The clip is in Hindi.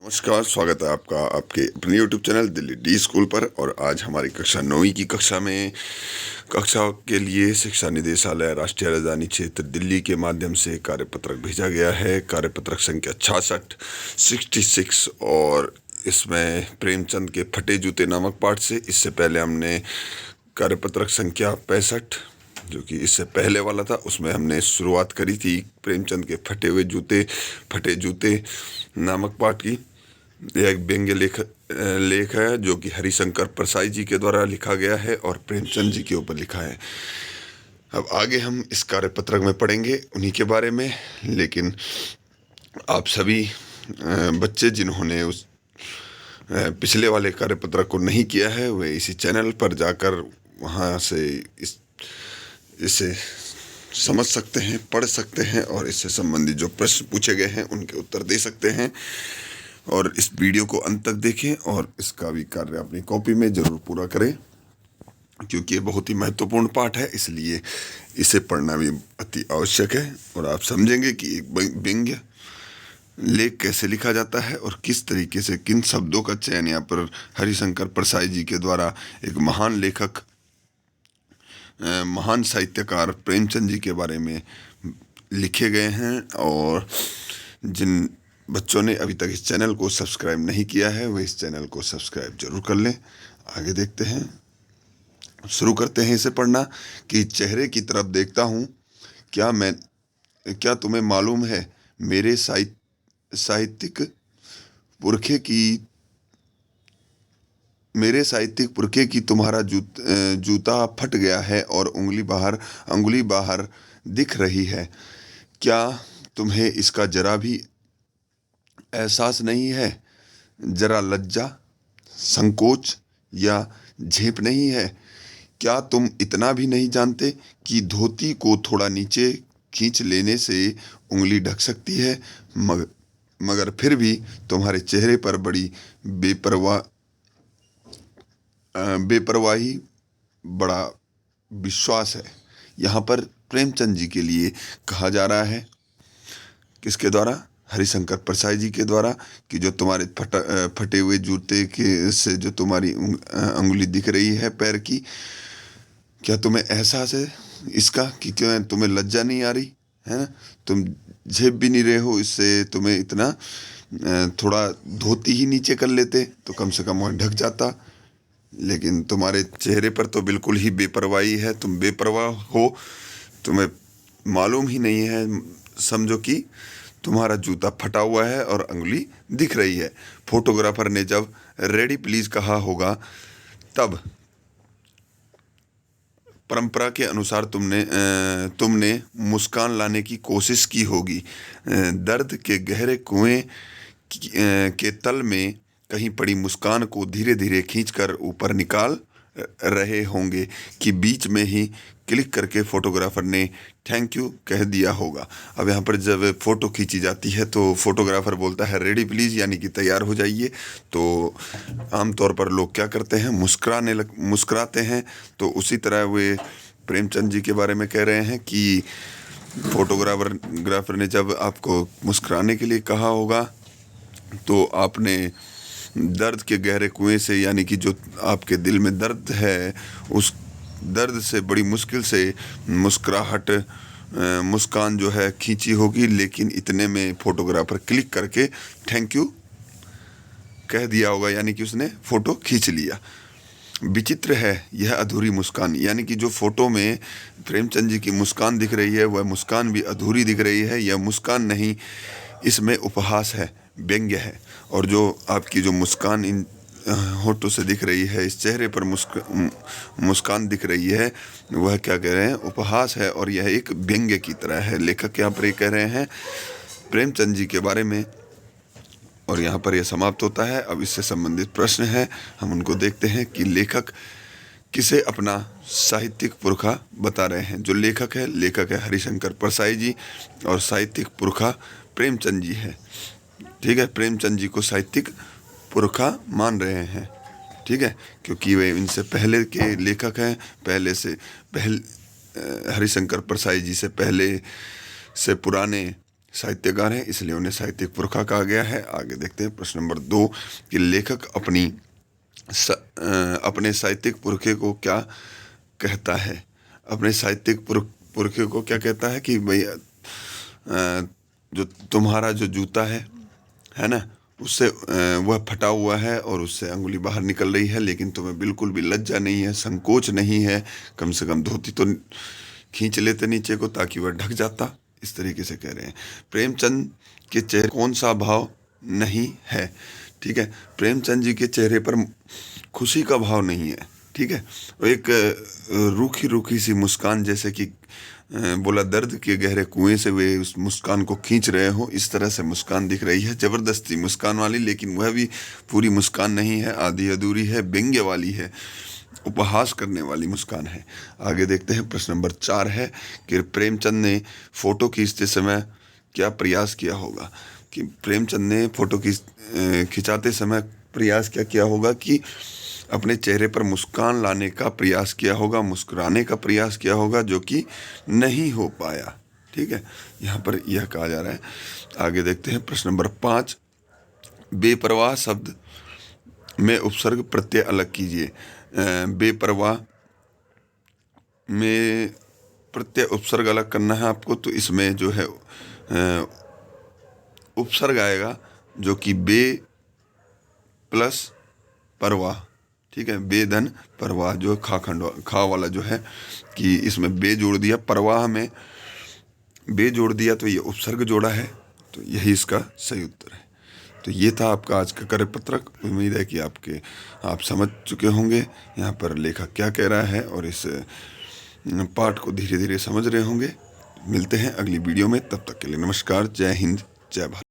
नमस्कार, स्वागत है आपका आपके अपने YouTube channel Delhi D school पर। और आज हमारी कक्षा 9वीं की कक्षा के लिए शिक्षा निदेशालय राष्ट्रीय राजधानी क्षेत्र दिल्ली के माध्यम से कार्यपत्रक भेजा गया है। कार्यपत्रक संख्या 66 और इसमें प्रेमचंद के फटे जूते नामक पाठ से इससे पहले हमने कार्यपत्रक संख्या 65 जो कि इससे पहले वाला था उसमें हमने शुरुआत करी थी प्रेमचंद के फटे जूते नामक पाठ की। यह एक व्यंग्य लेख है जो कि हरिशंकर परसाई जी के द्वारा लिखा गया है और प्रेमचंद जी के ऊपर लिखा है। अब आगे हम इस कार्यपत्रक में पढ़ेंगे उन्हीं के बारे में, लेकिन आप सभी बच्चे जिन्होंने उस पिछले वाले कार्यपत्रक को नहीं किया है वे इसी चैनल पर जाकर वहाँ से इसे समझ सकते हैं, पढ़ सकते हैं और इससे संबंधित जो प्रश्न पूछे गए हैं उनके उत्तर दे सकते हैं। और इस वीडियो को अंत तक देखें और इसका भी कार्य अपनी कॉपी में ज़रूर पूरा करें, क्योंकि ये बहुत ही महत्वपूर्ण पाठ है, इसलिए इसे पढ़ना भी अति आवश्यक है। और आप समझेंगे कि एक व्यंग्य लेख कैसे लिखा जाता है और किस तरीके से किन शब्दों का चयन यहाँ पर हरिशंकर परसाई जी के द्वारा एक महान लेखक, महान साहित्यकार प्रेमचंद जी के बारे में लिखे गए हैं। और जिन बच्चों ने अभी तक इस चैनल को सब्सक्राइब नहीं किया है वे इस चैनल को सब्सक्राइब जरूर कर लें। आगे देखते हैं, शुरू करते हैं इसे पढ़ना। कि चेहरे की तरफ देखता हूँ, क्या तुम्हें मालूम है मेरे साहित्यिक पुरखे की तुम्हारा जूता फट गया है और अंगुली बाहर दिख रही है। क्या तुम्हें इसका जरा भी एहसास नहीं है? जरा लज्जा, संकोच या झेप नहीं है? क्या तुम इतना भी नहीं जानते कि धोती को थोड़ा नीचे खींच लेने से उंगली ढक सकती है? मगर फिर भी तुम्हारे चेहरे पर बड़ी बेपरवाही, बड़ा विश्वास है। यहाँ पर प्रेमचंद जी के लिए कहा जा रहा है, किसके द्वारा? हरिशंकर परसाई जी के द्वारा, कि जो तुम्हारे फटे हुए जूते के से जो तुम्हारी अंगुली दिख रही है पैर की, क्या तुम्हें एहसास है इसका कि क्यों तुम्हें लज्जा नहीं आ रही है? तुम झेप भी नहीं रहे हो इससे, तुम्हें इतना थोड़ा धोती ही नीचे कर लेते तो कम से कम वहाँ ढक जाता, लेकिन तुम्हारे चेहरे पर तो बिल्कुल ही बेपरवाही है। तुम बेपरवाह हो, तुम्हें मालूम ही नहीं है, समझो कि तुम्हारा जूता फटा हुआ है और अंगुली दिख रही है। फोटोग्राफर ने जब रेडी प्लीज कहा होगा तब परंपरा के अनुसार तुमने मुस्कान लाने की कोशिश की होगी। दर्द के गहरे कुएं के तल में कहीं पड़ी मुस्कान को धीरे धीरे खींचकर ऊपर निकाल रहे होंगे कि बीच में ही क्लिक करके फोटोग्राफर ने थैंक यू कह दिया होगा। अब यहाँ पर जब फ़ोटो खींची जाती है तो फोटोग्राफर बोलता है रेडी प्लीज़, यानी कि तैयार हो जाइए। तो आमतौर पर लोग क्या करते हैं, मुस्कुराते हैं। तो उसी तरह वे प्रेमचंद जी के बारे में कह रहे हैं कि फोटोग्राफर ने जब आपको मुस्कुराने के लिए कहा होगा तो आपने दर्द के गहरे कुएं से, यानी कि जो आपके दिल में दर्द है, उस दर्द से बड़ी मुश्किल से मुस्कान जो है खींची होगी, लेकिन इतने में फोटोग्राफर क्लिक करके थैंक यू कह दिया होगा, यानी कि उसने फ़ोटो खींच लिया। विचित्र है यह अधूरी मुस्कान, यानी कि जो फ़ोटो में प्रेमचंद जी की मुस्कान दिख रही है वह मुस्कान भी अधूरी दिख रही है। यह मुस्कान नहीं, इसमें उपहास है, व्यंग्य है। और जो आपकी जो मुस्कान इन होठों से दिख रही है, इस चेहरे पर मुस्कान दिख रही है, वह क्या कह रहे हैं, उपहास है और यह एक व्यंग्य की तरह है। लेखक यहाँ पर ये कह रहे हैं प्रेमचंद जी के बारे में। और यहाँ पर यह समाप्त होता है। अब इससे संबंधित प्रश्न है, हम उनको देखते हैं कि लेखक किसे अपना साहित्यिक पुरखा बता रहे हैं। जो लेखक है हरिशंकर परसाई जी और साहित्यिक पुरखा प्रेमचंद जी है। ठीक है, प्रेमचंद जी को साहित्यिक पुरखा मान रहे हैं, ठीक है, क्योंकि वे इनसे पहले के लेखक हैं। हरिशंकर परसाई जी से पहले से पुराने साहित्यकार हैं, इसलिए उन्हें साहित्यिक पुरखा कहा गया है। आगे देखते हैं प्रश्न नंबर 2 कि लेखक अपने साहित्यिक पुरखे को क्या कहता है। अपने साहित्यिक पुरखे को क्या कहता है कि भाई जो तुम्हारा जो जूता है ना, उससे वह फटा हुआ है और उससे अंगुली बाहर निकल रही है, लेकिन तुम्हें बिल्कुल भी लज्जा नहीं है, संकोच नहीं है, कम से कम धोती तो खींच लेते नीचे को ताकि वह ढक जाता। इस तरीके से कह रहे हैं। प्रेमचंद के चेहरे कौन सा भाव नहीं है। ठीक है, प्रेमचंद जी के चेहरे पर खुशी का भाव नहीं है। ठीक है, एक रूखी रूखी सी मुस्कान, जैसे कि बोला दर्द के गहरे कुएं से वे उस मुस्कान को खींच रहे हो, इस तरह से मुस्कान दिख रही है, जबरदस्ती मुस्कान वाली, लेकिन वह भी पूरी मुस्कान नहीं है, आधी अधूरी है, व्यंग्य वाली है, उपहास करने वाली मुस्कान है। आगे देखते हैं प्रश्न नंबर 4 है कि प्रेमचंद ने फोटो खींचते समय क्या प्रयास किया होगा। कि प्रेमचंद ने फोटो खिंचाते समय प्रयास क्या किया होगा कि अपने चेहरे पर मुस्कान लाने का प्रयास किया होगा, मुस्कुराने का प्रयास किया होगा, जो कि नहीं हो पाया। ठीक है, यहाँ पर यह कहा जा रहा है। आगे देखते हैं प्रश्न नंबर 5, बेपरवाह शब्द में उपसर्ग प्रत्यय अलग कीजिए। बेपरवाह में प्रत्यय उपसर्ग अलग करना है आपको, तो इसमें जो है उपसर्ग आएगा जो कि बे प्लस परवाह। ठीक है, बेधन परवाह, जो खा वाला जो है कि इसमें बे जोड़ दिया, परवाह में बे जोड़ दिया, तो ये उपसर्ग जोड़ा है, तो यही इसका सही उत्तर है। तो ये था आपका आज का कार्यपत्रक। उम्मीद है कि आप समझ चुके होंगे यहाँ पर लेखक क्या कह रहा है और इस पाठ को धीरे धीरे समझ रहे होंगे। मिलते हैं अगली वीडियो में, तब तक के लिए नमस्कार, जय हिंद, जय भारत।